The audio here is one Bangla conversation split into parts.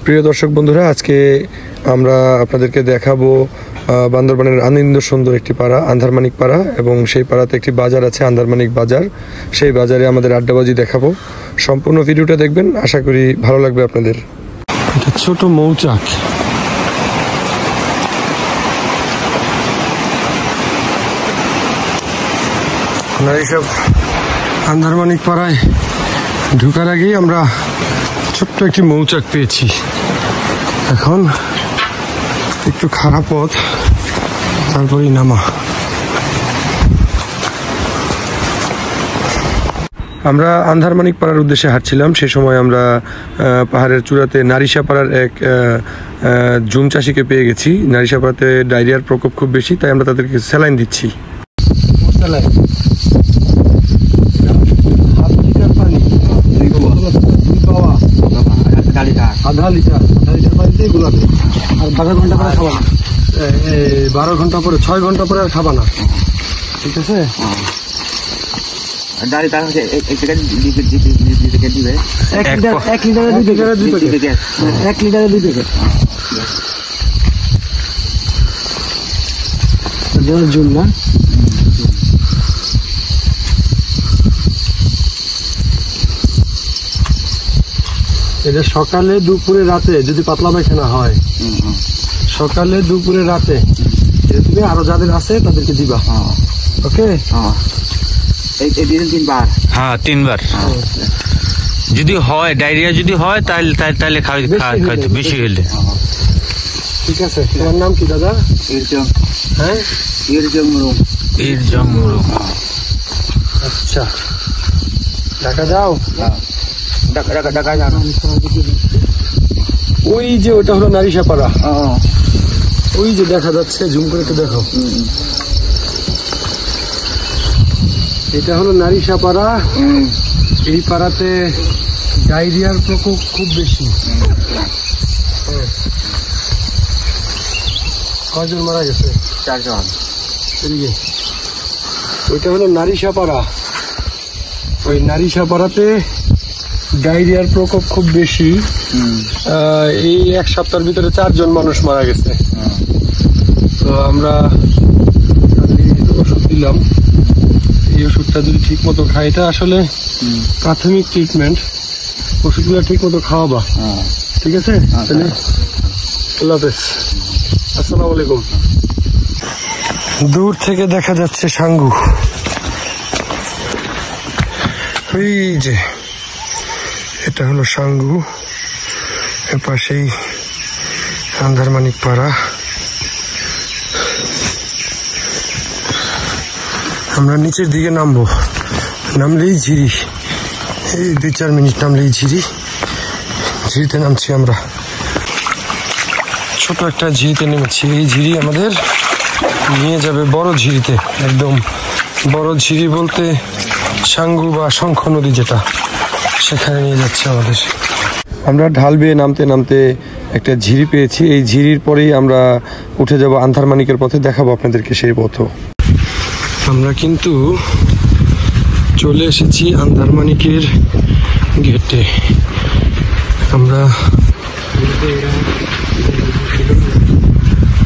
প্রিয় দর্শক বন্ধুরা, আজকে আমরা আপনাদেরকে দেখাবো বান্দরবানের আনন্দ সুন্দর একটি পাড়া, আন্ধারমানিক পাড়া, এবং সেই পাড়াতে একটি বাজার আছে, আন্ধারমানিক বাজার। সেই বাজারে আমাদের আড্ডাবাজি দেখাবো। সম্পূর্ণ ভিডিওটা দেখবেন, আশা করি ভালো লাগবে আপনাদের। এটা ছোট মৌচাক। আমরা এইসব আন্ধারমানিক পাড়ায় ঢুকার আগেই আমরা ছোট্ট একটি মৌচাক পেয়েছি। এখন একটু খারাপ পথ, তারপরেই নামা। আমরা আন্ধারমানিক পাড়ার উদ্দেশ্যে হাঁটছিলাম। সে সময় আমরা পাহাড়ের চূড়াতে নারিশা পাড়ার এক জুম চাষিকে পেয়ে গেছি। নারিশা পাড়াতে ডায়রিয়ার প্রকোপ খুব বেশি, তাই আমরা তাদেরকে স্যালাইন দিচ্ছি। আধা লিটার পানিতেই গুলাবে। আর 12 ঘন্টা পরে খাবা না, 12 ঘন্টা পরে, 6 ঘন্টা পরে আর খাবা না, ঠিক আছে? এক লিটারে 2 প্যাকেট জুন না। এটা সকালে, দুপুরে, রাতে যদি পাতলা পায়খানা হয়, সকালে, দুপুরে, রাতে তুমি আরো যাদের আছে তাদেরকে দিবা। ওকে, হ্যাঁ 3 বার। যদি হয় ডায়রিয়া, যদি হয় তাহলে খাওয়াইতে বেশি হলে। ঠিক আছে। তোমার নাম কি দাদা? হ্যাঁ, ইরজং মুরুং। আচ্ছা, ঢাকা যাও। ওই যে ওটা হলো নারিশা পাড়া, ওই যে দেখা যাচ্ছে, জুম করে একটু দেখো। এটা হলো নারিশা পাড়া। এই পাড়াতে ডায়রিয়ার প্রকোপ খুব বেশি। কয়জন মারা গেছে? 4 জন। ওইটা হলো নারিশা পাড়া। ওই নারিশা পাড়াতে ডায়রিয়ার প্রকোপ খুব বেশি। এই 1 সপ্তাহের ভিতরে 4 জন মানুষ মারা গেছে। তো আমরা ওষুধ দিলাম। এই ওষুধটা যদি ঠিক মতো খাই, এটা আসলে প্রাথমিক ট্রিটমেন্ট, ওষুধগুলো ঠিক মতো খাওয়াবা, ঠিক আছে? তাহলে আল্লাহ হাফেজ, আসসালামু আলাইকুম। দূর থেকে দেখা যাচ্ছে সাঙ্গু। ওই যে এটা হলো সাঙ্গু, এর পাশেই আন্ধারমানিক পাড়া। আমরা নিচের দিকে নামবো, নামলেই ঝিরি, এই 2-4 মিনিট নামলেই ঝিরি। ঝিরিতে নামছি আমরা, ছোট একটা ঝিরিতে নেমেছি। এই ঝিরি আমাদের নিয়ে যাবে বড় ঝিরিতে, একদম বড় ঝিরি বলতে সাঙ্গু বা শঙ্খ নদী যেটা, সেখানে নিয়ে যাচ্ছে আমাদের। আমরা ঢাল বেয়ে নামতে নামতে একটা ঝিরি পেয়েছি। এই ঝিরির পরেই আমরা উঠে যাব আন্ধারমানিকের পথে, দেখাবো আপনাদেরকে সেই পথ। আমরা কিন্তু চলে এসেছি আন্ধারমানিকের গেটে। আমরা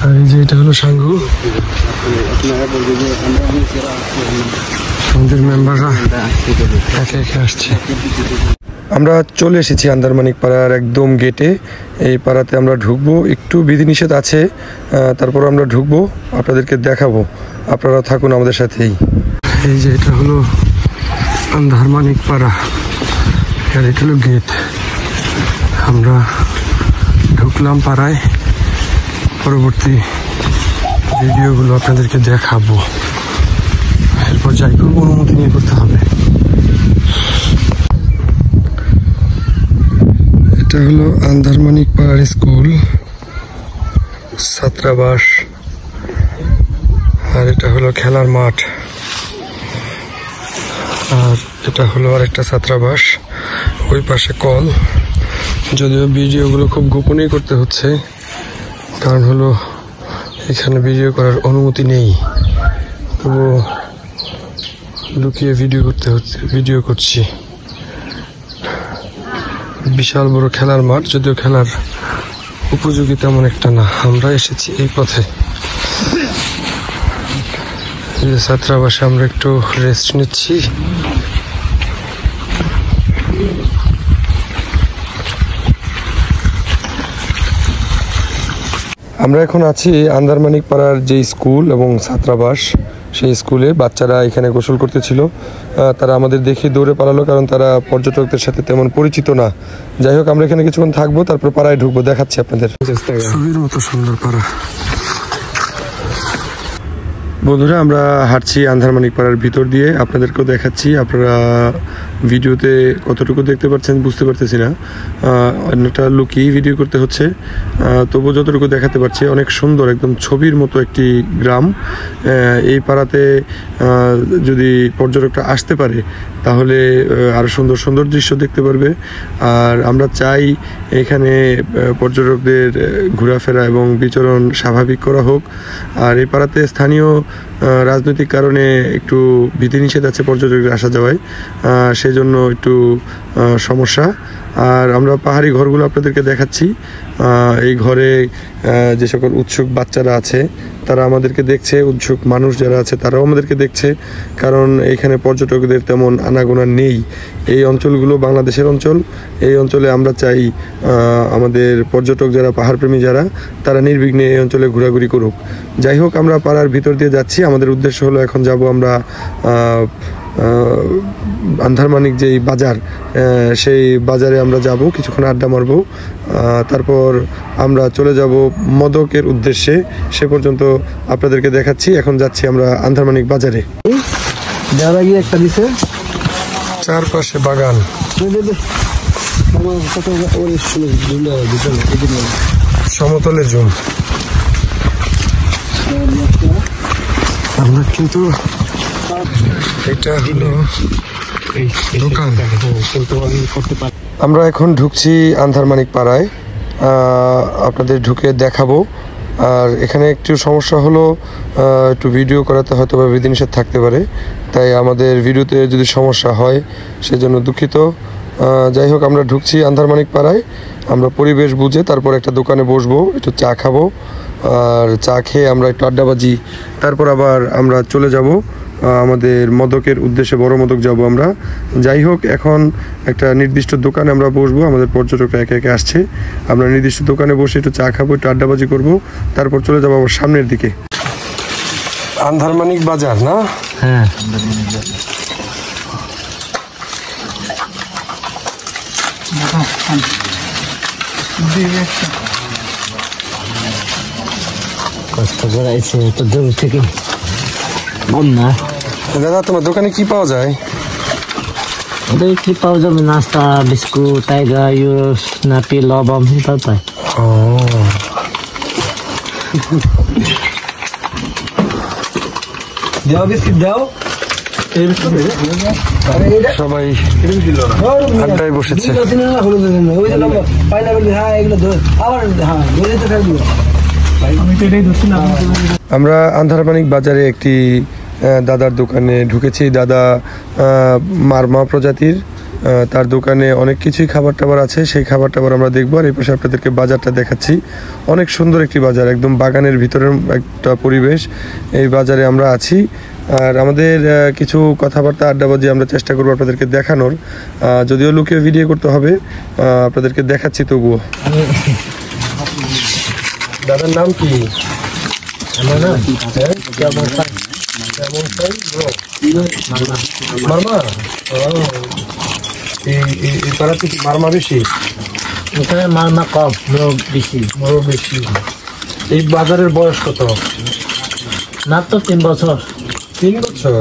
আর এই যে এটা হলো সাঙ্গু। আমাদের মেম্বাররা একে একে আসছে। আমরা চলে এসেছি আন্ধারমানিক পাড়ার একদম গেটে। এই পাড়াতে আমরা ঢুকবো, একটু বিধিনিষেধ আছে, তারপর আমরা ঢুকবো, আপনাদেরকে দেখাবো। আপনারা থাকুন আমাদের সাথেই। এই যে এটা হলো আন্ধারমানিক পাড়া, আর এটা হলো গেট। আমরা ঢুকলাম পাড়ায়, পরবর্তী ভিডিওগুলো আপনাদেরকে দেখাবো। এরপর যাই করবো, অনুমতি নিয়ে করতে হবে। এটা হলো আন্ধারমানিক পাড়ার স্কুল, ছাত্রাবাস, আর এটা হলো খেলার মাঠ, আর এটা হলো আরেকটা ছাত্রাবাস। ওই পাশে কল। যদিও ভিডিওগুলো খুব গোপনেই করতে হচ্ছে, কারণ হলো এখানে ভিডিও করার অনুমতি নেই, তবুও লুকিয়ে ভিডিও করতে হচ্ছে, ভিডিও করছি। বিশাল বড় খেলার মাঠ, যদিও খেলার উপযোগী তেমন একটা না। আমরা এসেছি এই পথে, এই যে ছাত্রাবাসে আমরা একটু রেস্ট নিচ্ছি। আমরা এখন আছি আন্দারমানিক পাড়ার যে স্কুল এবং ছাত্রাবাস, সেই স্কুলে বাচ্চারা এখানে গোসল করতেছিল। তারা আমাদের দেখে দৌড়ে পালালো, কারণ তারা পর্যটকদের সাথে তেমন পরিচিত না। যাই হোক, আমরা এখানে কিছুক্ষণ থাকবো, তারপর পাড়ায় ঢুকবো, দেখাচ্ছি আপনাদের। ছবির মতো সুন্দর পাড়া। বন্ধুরা, আমরা হাঁটছি আন্দারমানিক পাড়ার ভিতর দিয়ে, আপনাদেরকেও দেখাচ্ছি। আপনারা ভিডিওতে কতটুকু দেখতে পাচ্ছেন বুঝতে পারতেছি না, অন্যটা লুকিয়ে ভিডিও করতে হচ্ছে, তবু যতটুকু দেখাতে পারছি। অনেক সুন্দর, একদম ছবির মতো একটি গ্রাম। এই পাড়াতে যদি পর্যটকরা আসতে পারে তাহলে আরও সুন্দর সুন্দর দৃশ্য দেখতে পারবে। আর আমরা চাই এখানে পর্যটকদের ঘোরাফেরা এবং বিচরণ স্বাভাবিক করা হোক। আর এই পাড়াতে স্থানীয় রাজনৈতিক কারণে একটু বিধিনিষেধ আছে পর্যটকদের আসা যাওয়ায়, সেই জন্য একটু সমস্যা। আর আমরা পাহাড়ি ঘরগুলো আপনাদেরকে দেখাচ্ছি। এই ঘরে যে সকল উৎসুক বাচ্চারা আছে তারা আমাদেরকে দেখছে, উৎসুক মানুষ যারা আছে তারাও আমাদেরকে দেখছে, কারণ এখানে পর্যটকদের তেমন আনাগোনা নেই। এই অঞ্চলগুলো বাংলাদেশের অঞ্চল। এই অঞ্চলে আমরা চাই আমাদের পর্যটক যারা, পাহাড়প্রেমী যারা, তারা নির্বিঘ্নে এই অঞ্চলে ঘোরাঘুরি করুক। যাই হোক, আমরা পাড়ার ভিতর দিয়ে যাচ্ছি। আমাদের উদ্দেশ্য হলো এখন যাব আমরা আন্দারমানিক যেই বাজার, সেই বাজারে আমরা যাব, কিছুক্ষণ আড্ডা মারব, তারপর আমরা চলে যাব মদকের উদ্দেশ্যে। সে পর্যন্ত আপনাদেরকে দেখাচ্ছি। এখন যাচ্ছি আমরা আন্দারমানিক বাজারে। চারপাশে বাগান, সমতলে জমি। আমরা কিন্তু এটা হলো দোকান। আমরা এখন ঢুকছি আন্দারমানিক পাড়ায়, আপনাদের ঢুকে দেখাবো। আর এখানে একটু সমস্যা হলো, একটু ভিডিও করাতে হয়তো বা বিধিনিষেধ থাকতে পারে, তাই আমাদের ভিডিওতে যদি সমস্যা হয় সেজন্য দুঃখিত। যাই হোক, আমরা ঢুকছি আন্দারমানিক পাড়ায়। আমরা পরিবেশ বুঝে তারপর একটা দোকানে বসবো, একটু চা খাবো, আর চা খেয়ে আমরা একটু আড্ডাবাজি, তারপর আবার আমরা চলে যাব আমাদের মদকের উদ্দেশ্যে। বড় মদক যাব আমরা। যাই হোক, এখন একটা নির্দিষ্ট দোকানে আমরা বসবো। আমাদের পর্যটকরা একে একে আসছে, আমরা নির্দিষ্ট দোকানে বসে একটু চা খাবো, একটু আড্ডাবাজি করবো, তারপর চলে যাবো আবার সামনের দিকে। আন্দারমানিক বাজার না? হ্যাঁ, কষ্ট করে আইছে তো দূর থেকে। না দাদা, তোমার দোকানে কি পাওয়া যায়? কি পাওয়া যাবে? নাস্তা, বিস্কুট, টাইগার, ইউরোস, নাপি, লবণ, তাই পাই। সবাই আড্ডায় বসেছে। আমরা আন্দারমানিক বাজারে একটি দাদার দোকানে ঢুকেছি। দাদা মারমা প্রজাতির, তার দোকানে অনেক কিছুই খাবার টাবার আছে, সেই খাবার টাবার আমরা দেখবো। আর এই পাশে আপনাদেরকে বাজারটা দেখাচ্ছি। অনেক সুন্দর একটি বাজার, একদম বাগানের ভিতরের একটা পরিবেশ। এই বাজারে আমরা আছি, আর আমাদের কিছু কথাবার্তা আড্ডাবাজি আমরা চেষ্টা করবো আপনাদেরকে দেখানোর, যদিও লুকিয়ে ভিডিও করতে হবে, আপনাদেরকে দেখাচ্ছি তবুও। দাদার নাম কি? মারমা। এই পাড়াতে কি মারমা বেশি? এখানে মারমা কম, মোরগ বেশি। মোরগ বেশি। এই বাজারের বয়স কত? মাত্র 3 বছর। 3 বছর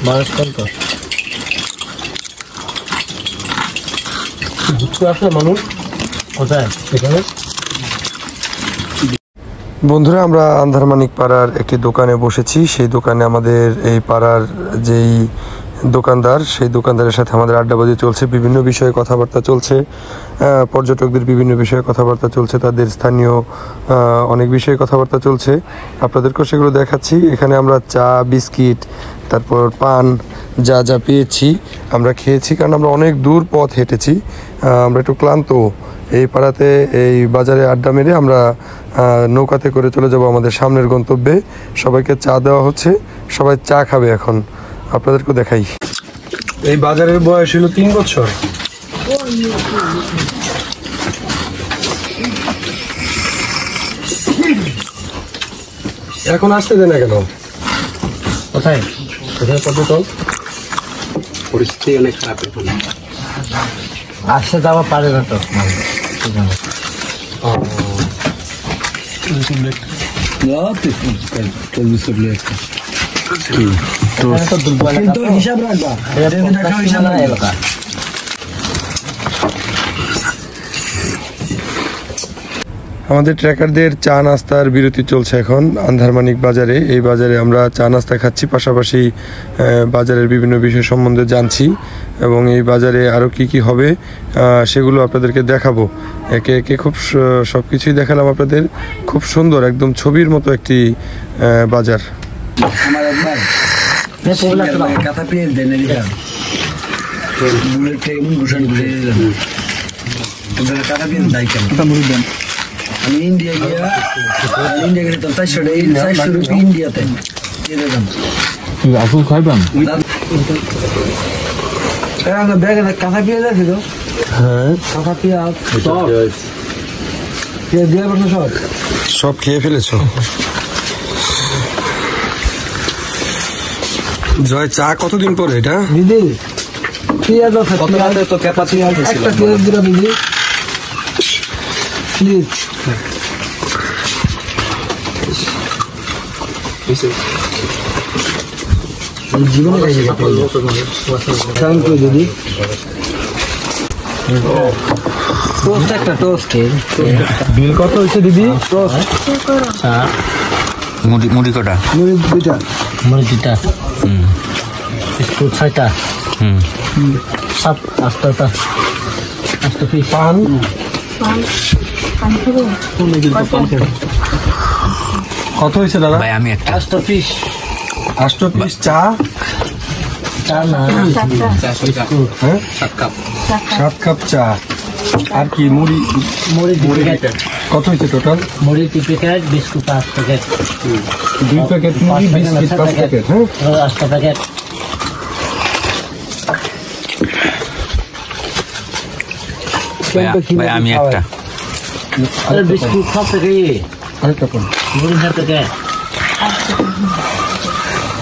বয়স কত? আসলে মানুষ কোথায়? এখানে। বন্ধুরা, আমরা আন্দারমানিক পাড়ার একটি দোকানে বসেছি। সেই দোকানে আমাদের এই পাড়ার যেই দোকানদার, সেই দোকানদারের সাথে আমাদের আড্ডাবাজি চলছে, বিভিন্ন বিষয়ে কথাবার্তা চলছে, পর্যটকদের বিভিন্ন বিষয়ে কথাবার্তা চলছে, তাদের স্থানীয় অনেক বিষয়ে কথাবার্তা চলছে। আপনাদেরকেও সেগুলো দেখাচ্ছি। এখানে আমরা চা, বিস্কিট, তারপর পান যা যা পেয়েছি আমরা খেয়েছি, কারণ আমরা অনেক দূর পথ হেঁটেছি, আমরা একটু ক্লান্ত। এই পাড়াতে এই বাজারে আড্ডা মেরে আমরা নৌকাতে করে চলে যাব আমাদের সামনের গন্তব্যে। সবাইকে চা দেওয়া হচ্ছে, সবাই চা খাবে এখন, আপনাদেরকেও দেখাই। এই বাজারের বয়স হলো 3 বছর। এখন আসতে দেয় না কেন? কোথায় কোথায় পর্যটক? পরিস্থিতি অনেক খারাপ এখন, আসতে যাওয়া পারে না তো। হিসাব রাখবা আমাদের ট্রেকারদের চা নাস্তার বিরতি চলছে এখন আন্ধারমানিক বাজারে। এই বাজারে আমরা চা নাস্তা খাচ্ছি, পাশাপাশি বাজারের বিভিন্ন বিষয় সম্বন্ধে জানছি, এবং এই বাজারে আরও কি কি হবে সেগুলো আপনাদেরকে দেখাবো। একে একে খুব সব কিছুই দেখালাম আপনাদের। খুব সুন্দর, একদম ছবির মতো একটি বাজার। আমি ইন্ডিয়া গিয়া গেলাম 400 টাকা ইন্ডিয়াতে আপু খাইবাম ব্যাগে কাঁচা পেঁয়াজ আছে তো। হ্যাঁ, কাঁচা পেঁয়াজ দিয়ে সব খেয়ে ফেলেছো। জয়, চা কতদিন পরে এটা দিদি? পেঁয়াজ আছে তো, একটা পেঁয়াজ দিলাম দিদি প্লিজ। জীবনে দিদি টোস্ট, একটা টোস্ট। বিল কত হয়েছে দিদি? মুড়ি কটা? মুড়ি 2টা। মুড়ি 2টা, বিস্কুট 6টা, 8টা পিস পান। কত হয়েছে দাদা? ভাই আমি একটা 8টা পিস। 8টা পিস চা। চা না, হ্যাঁ 7 কাপ চা। আর কি মুড়ি? মুড়ি 2 প্যাকেট। কত হয়েছে টোটাল? মুড়ি 2 প্যাকেট, বিস্কুট 5 প্যাকেট। 2 প্যাকেট মুড়ি, বিস্কিট 5 প্যাকেট। হ্যাঁ 8টা প্যাকেট। ভাই আমি একটা বিস্কুট 6 প্যাকেট, আরেকটা কোন মুড়ি 7 প্যাকেট।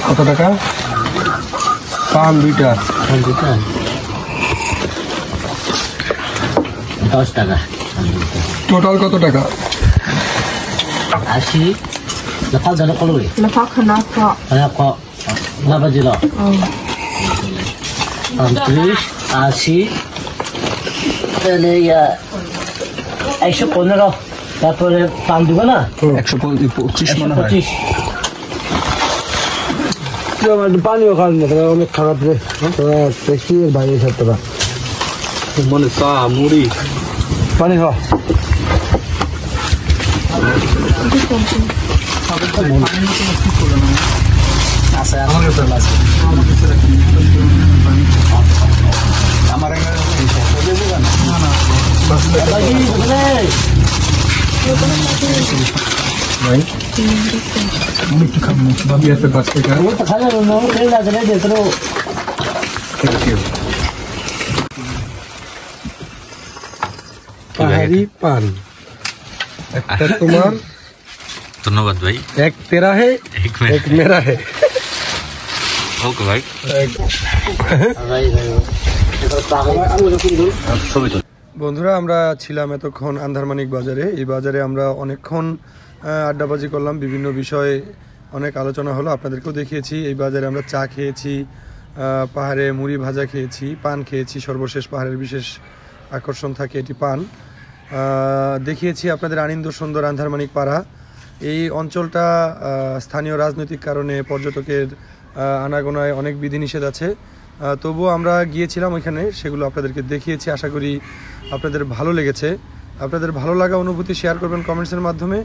কত টাকা? পান 2টা। 10 টাকা। টোটাল কত টাকা? 80 lepas dah nak keluar. Lepas kenapa? Kenapa? Kenapa je lah? 30, 80. Ini ya 115. তারপরে পান দিব না? 125 মনে হয়। 25 পানিও খান না, অনেক খারাপ রে। ট্যাক্সি এর বাইরে ছাত্ররা মানে চা মুড়ি পানি হ। পাহাড়ি পান একটা তোমার। ধন্যবাদ ভাই। এক তেরা হে, এক মেরা হে। ওকে ভাই। বন্ধুরা, আমরা ছিলাম এতক্ষণ আন্ধারমানিক বাজারে। এই বাজারে আমরা অনেকক্ষণ আড্ডাবাজি করলাম, বিভিন্ন বিষয়ে অনেক আলোচনা হলো, আপনাদেরকেও দেখিয়েছি। এই বাজারে আমরা চা খেয়েছি, পাহাড়ে মুড়ি ভাজা খেয়েছি, পান খেয়েছি। সর্বশেষ পাহাড়ের বিশেষ আকর্ষণ থাকে এটি পান। দেখিয়েছি আপনাদের আনন্দ সুন্দর আন্ধারমানিক পাড়া। এই অঞ্চলটা স্থানীয় রাজনৈতিক কারণে পর্যটকের আনাগোনায় অনেক বিধিনিষেধ আছে। তবুও আমরা গিয়েছিলাম ওইখানে, সেগুলো আপনাদেরকে দেখিয়েছি। আশা করি আপনাদের ভালো লেগেছে। আপনাদের ভালো লাগা অনুভূতি শেয়ার করবেন কমেন্টসের মাধ্যমে।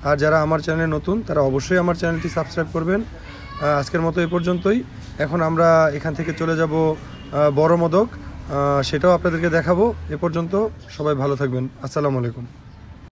আর যারা আমার চ্যানেলে নতুন তারা অবশ্যই আমার চ্যানেলটি সাবস্ক্রাইব করবেন। আজকের মতো এ পর্যন্তই। এখন আমরা এখান থেকে চলে যাব বড় মদক, সেটাও আপনাদেরকে দেখাবো। এ পর্যন্ত সবাই ভালো থাকবেন। আসসালামু আলাইকুম।